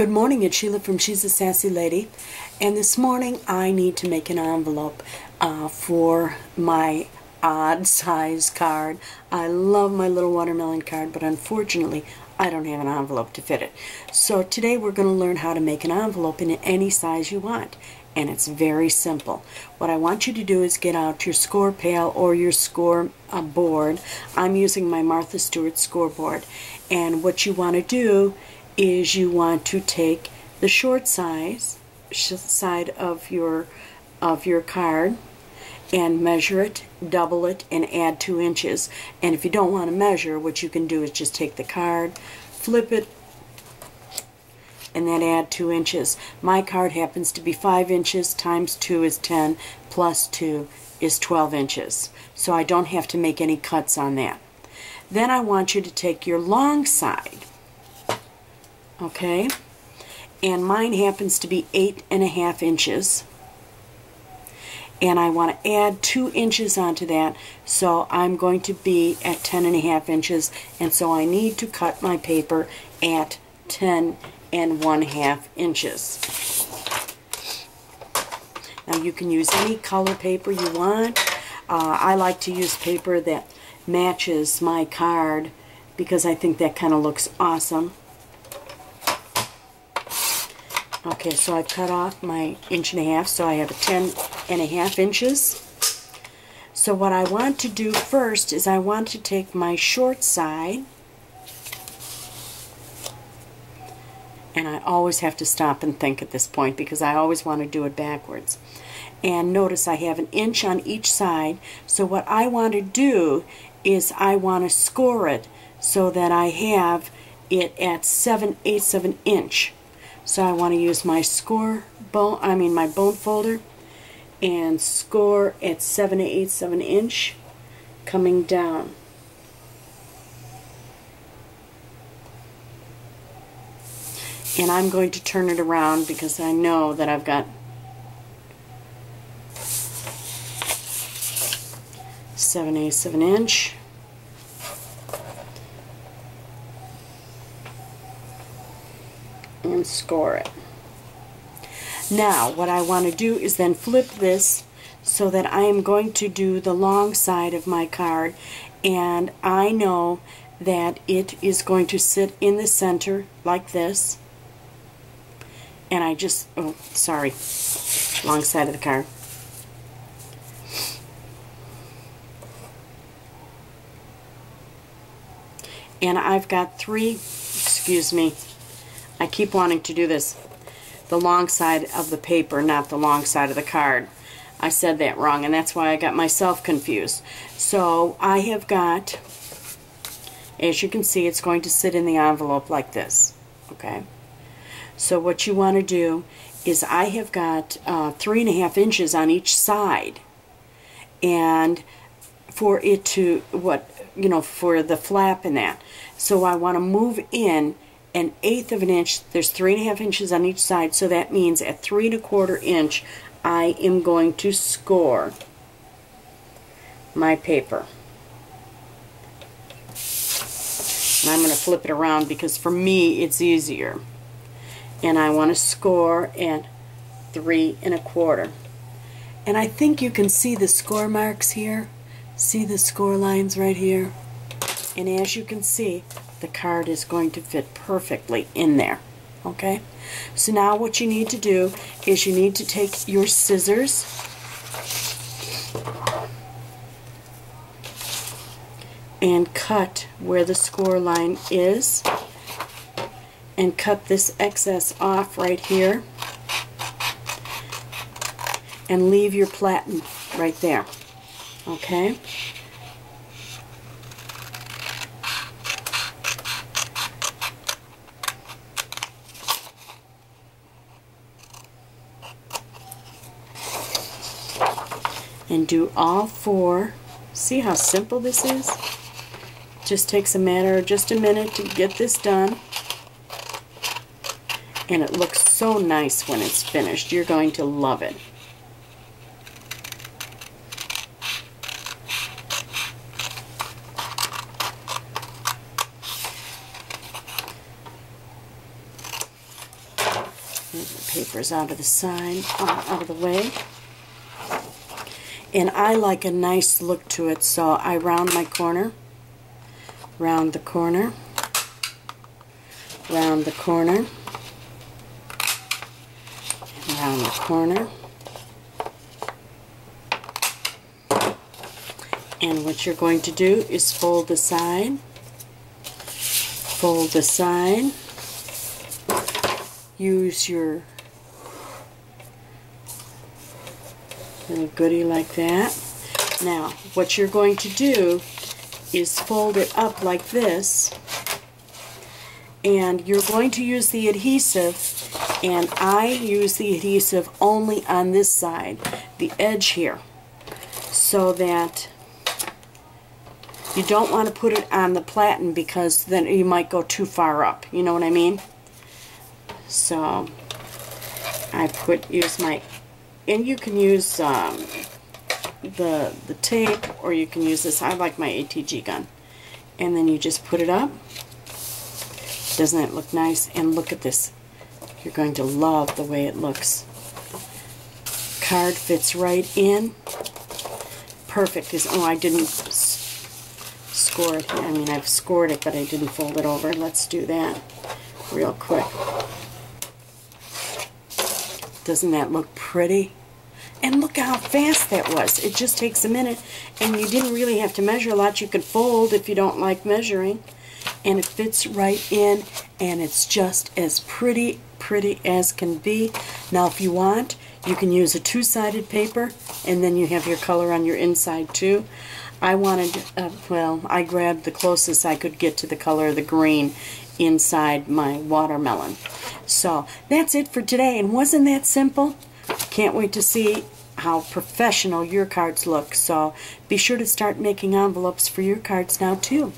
Good morning, it's Sheila from She's a Sassy Lady, and this morning I need to make an envelope for my odd size card. I love my little watermelon card, but unfortunately I don't have an envelope to fit it. So today we're going to learn how to make an envelope in any size you want, and it's very simple. What I want you to do is get out your score pail or your score board. I'm using my Martha Stewart scoreboard, and what you want to do is you want to take the short side of your card and measure it, double it, and add 2 inches. And if you don't want to measure, what you can do is just take the card, flip it, and then add 2 inches. My card happens to be 5 inches times 2 is 10 plus 2 is 12 inches. So I don't have to make any cuts on that. Then I want you to take your long side, okay, and mine happens to be 8.5 inches, and I want to add 2 inches onto that, so I'm going to be at 10.5 inches, and so I need to cut my paper at 10.5 inches. Now you can use any color paper you want. I like to use paper that matches my card because I think that kind of looks awesome. Okay, so I've cut off my 1.5 inches, so I have a 10.5 inches. So what I want to do first is I want to take my short side, and I always have to stop and think at this point because I always want to do it backwards. And notice I have 1 inch on each side, so what I want to do is I want to score it so that I have it at 7/8 of an inch. So I want to use my my bone folder and score at 7/8 of an inch coming down. And I'm going to turn it around because I know that I've got 7/8 of an inch. And score it. Now what I want to do is then flip this so that I am going to do the long side of my card, and I know that it is going to sit in the center like this, and I just, oh sorry, long side of the card. And I've got 3, excuse me, I keep wanting to do this, the long side of the paper, not the long side of the card. I said that wrong, and that's why I got myself confused. So I have got, as you can see, it's going to sit in the envelope like this, okay? So what you want to do is I have got 3.5 inches on each side, and for it to, for the flap and that. So I want to move in 1/8 of an inch. There's 3.5 inches on each side, so that means at 3.25 inch I am going to score my paper. And I'm going to flip it around because for me it's easier. And I want to score at 3.25. And I think you can see the score marks here. See the score lines right here? And as you can see, the card is going to fit perfectly in there. Okay? So now what you need to do is you need to take your scissors and cut where the score line is, and cut this excess off right here, and leave your platen right there. Okay? And do all 4. See how simple this is? Just takes a matter of just a minute to get this done. And it looks so nice when it's finished. You're going to love it. papers out of the side, out of the way. And I like a nice look to it, so I round my corner, round the corner, round the corner, and round the corner. And what you're going to do is fold the side, use your little goodie like that. Now, what you're going to do is fold it up like this, and you're going to use the adhesive, and I use the adhesive only on this side, the edge here, so that you don't want to put it on the platen because then you might go too far up. You know what I mean? So I use my, and you can use the tape, or you can use this. I like my ATG gun. And then you just put it up. Doesn't it look nice? And look at this. You're going to love the way it looks. Card fits right in. Perfect. Oh, I didn't score it. I mean, I've scored it, but I didn't fold it over. Let's do that real quick. Doesn't that look pretty? And look how fast that was. It just takes a minute, and you didn't really have to measure a lot. You could fold if you don't like measuring, and it fits right in, and it's just as pretty as can be. Now, if you want, you can use a two-sided paper, and then you have your color on your inside too. I wanted, well, I grabbed the closest I could get to the color of the green inside my watermelon. So that's it for today, and wasn't that simple? Can't wait to see how professional your cards look. So be sure to start making envelopes for your cards now too.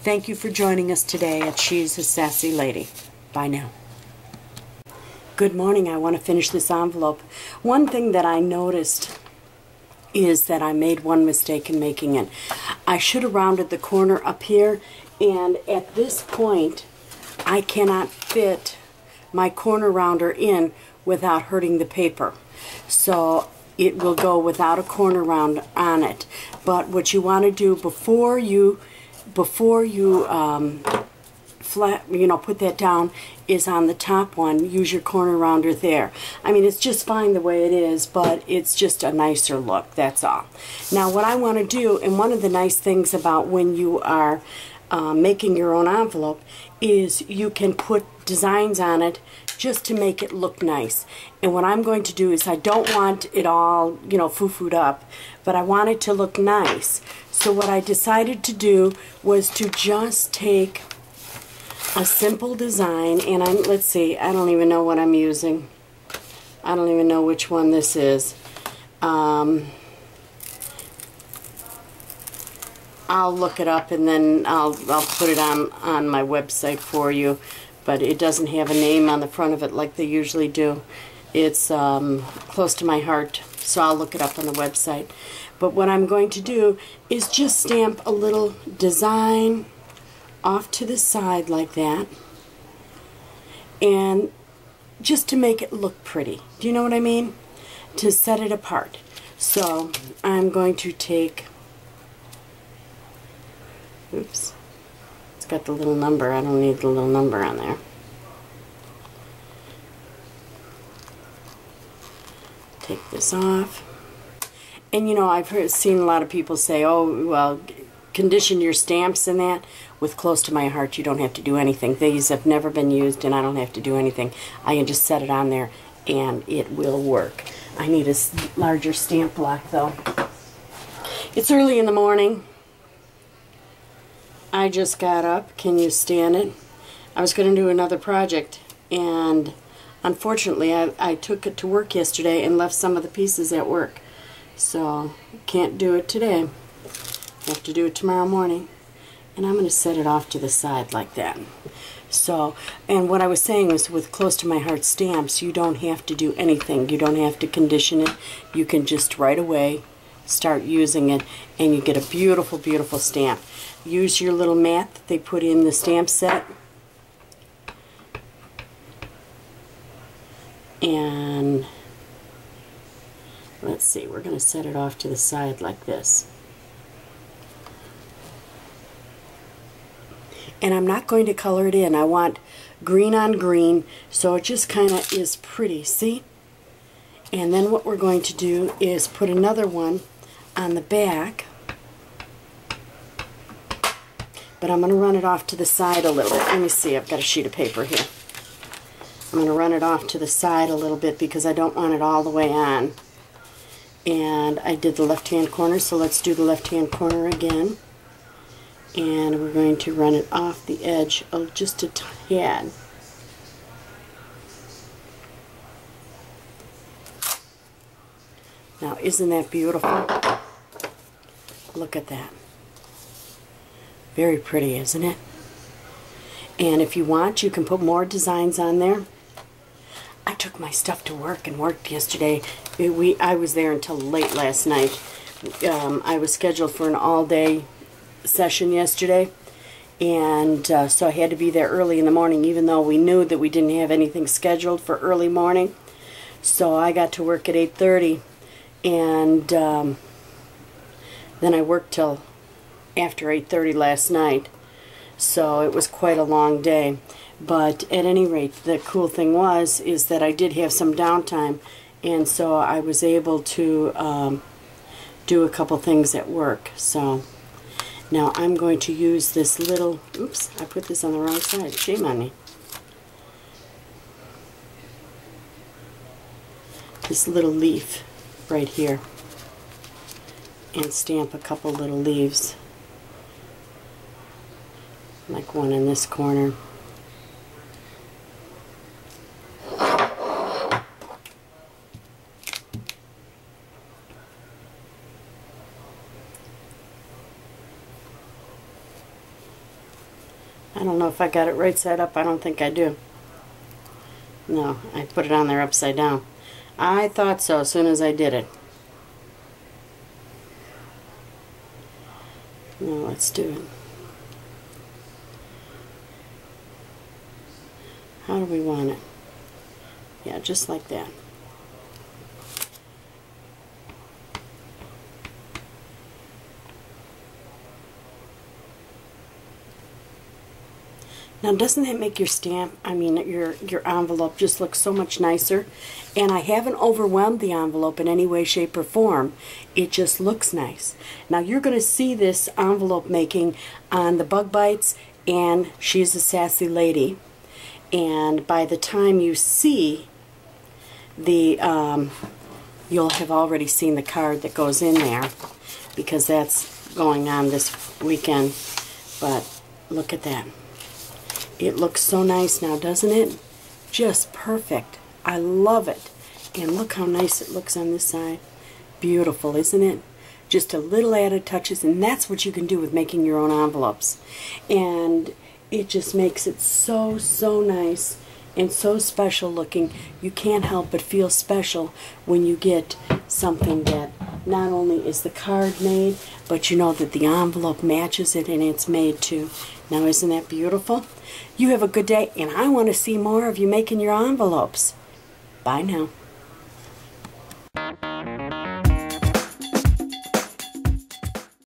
Thank you for joining us today at She's a Sassy Lady. Bye now. Good morning. I want to finish this envelope. One thing that I noticed is that I made one mistake in making it. I should have rounded the corner up here, and at this point I cannot fit my corner rounder in without hurting the paper. So it will go without a corner round on it. But what you want to do before you put that down is on the top one, use your corner rounder there. I mean, it's just fine the way it is, but it's just a nicer look, that's all. Now what I want to do, and one of the nice things about when you are making your own envelope, is you can put designs on it just to make it look nice. And what I'm going to do is, I don't want it all, you know, foo-fooed up, but I want it to look nice. So what I decided to do was to just take a simple design, and let's see, I don't even know what I'm using. I don't even know which one this is. I'll look it up, and then I'll put it on my website for you. But it doesn't have a name on the front of it like they usually do. It's close to my heart, so I'll look it up on the website. But what I'm going to do is just stamp a little design off to the side like that, and just to make it look pretty. Do you know what I mean? To set it apart. So I'm going to take, oops, it's got the little number. I don't need the little number on there. Take this off. And you know, I've seen a lot of people say, oh, well, condition your stamps and that. With Close to My Heart, you don't have to do anything. These have never been used, and I don't have to do anything. I can just set it on there, and it will work. I need a larger stamp block, though. It's early in the morning. I just got up. Can you stand it? I was going to do another project, and unfortunately I took it to work yesterday and left some of the pieces at work. So can't do it today. Have to do it tomorrow morning. And I'm going to set it off to the side like that. So, and what I was saying was, with Close to My Heart stamps, you don't have to do anything. You don't have to condition it. You can just right away start using it, and you get a beautiful, beautiful stamp. Use your little mat that they put in the stamp set. And let's see, we're going to set it off to the side like this. And I'm not going to color it in. I want green on green, so it just kind of is pretty, see? And then what we're going to do is put another one on the back. But I'm going to run it off to the side a little bit. Let me see, I've got a sheet of paper here. I'm going to run it off to the side a little bit because I don't want it all the way on. And I did the left-hand corner, so let's do the left-hand corner again. And we're going to run it off the edge just a tad. Now, isn't that beautiful? Look at that. Very pretty, isn't it? And if you want, you can put more designs on there. I took my stuff to work and worked yesterday. I was there until late last night. I was scheduled for an all-day session yesterday, and so I had to be there early in the morning, even though we knew that we didn't have anything scheduled for early morning. So I got to work at 8:30, and then I worked till after 8:30 last night. So it was quite a long day. But at any rate, the cool thing is that I did have some downtime, and so I was able to do a couple things at work. So now I'm going to use this little, oops, I put this on the wrong side, shame on me. This little leaf right here, and stamp a couple little leaves, like one in this corner. I don't know if I got it right side up. I don't think I do. No, I put it on there upside down. I thought so as soon as I did it. Now let's do it. How do we want it? Yeah, just like that. Now, doesn't that make your stamp, your envelope just look so much nicer? And I haven't overwhelmed the envelope in any way, shape, or form. It just looks nice. Now, you're going to see this envelope making on the Bug Bites and She's a Sassy Lady. And by the time you see the, you'll have already seen the card that goes in there, because that's going on this weekend. But look at that. It looks so nice now, doesn't it? Just perfect. I love it. And look how nice it looks on this side. Beautiful, isn't it? Just a little added touches, and that's what you can do with making your own envelopes. And it just makes it so, so nice and so special looking. You can't help but feel special when you get something that not only is the card made, but you know that the envelope matches it and it's made too. Now, isn't that beautiful? You have a good day, and I want to see more of you making your envelopes. Bye now.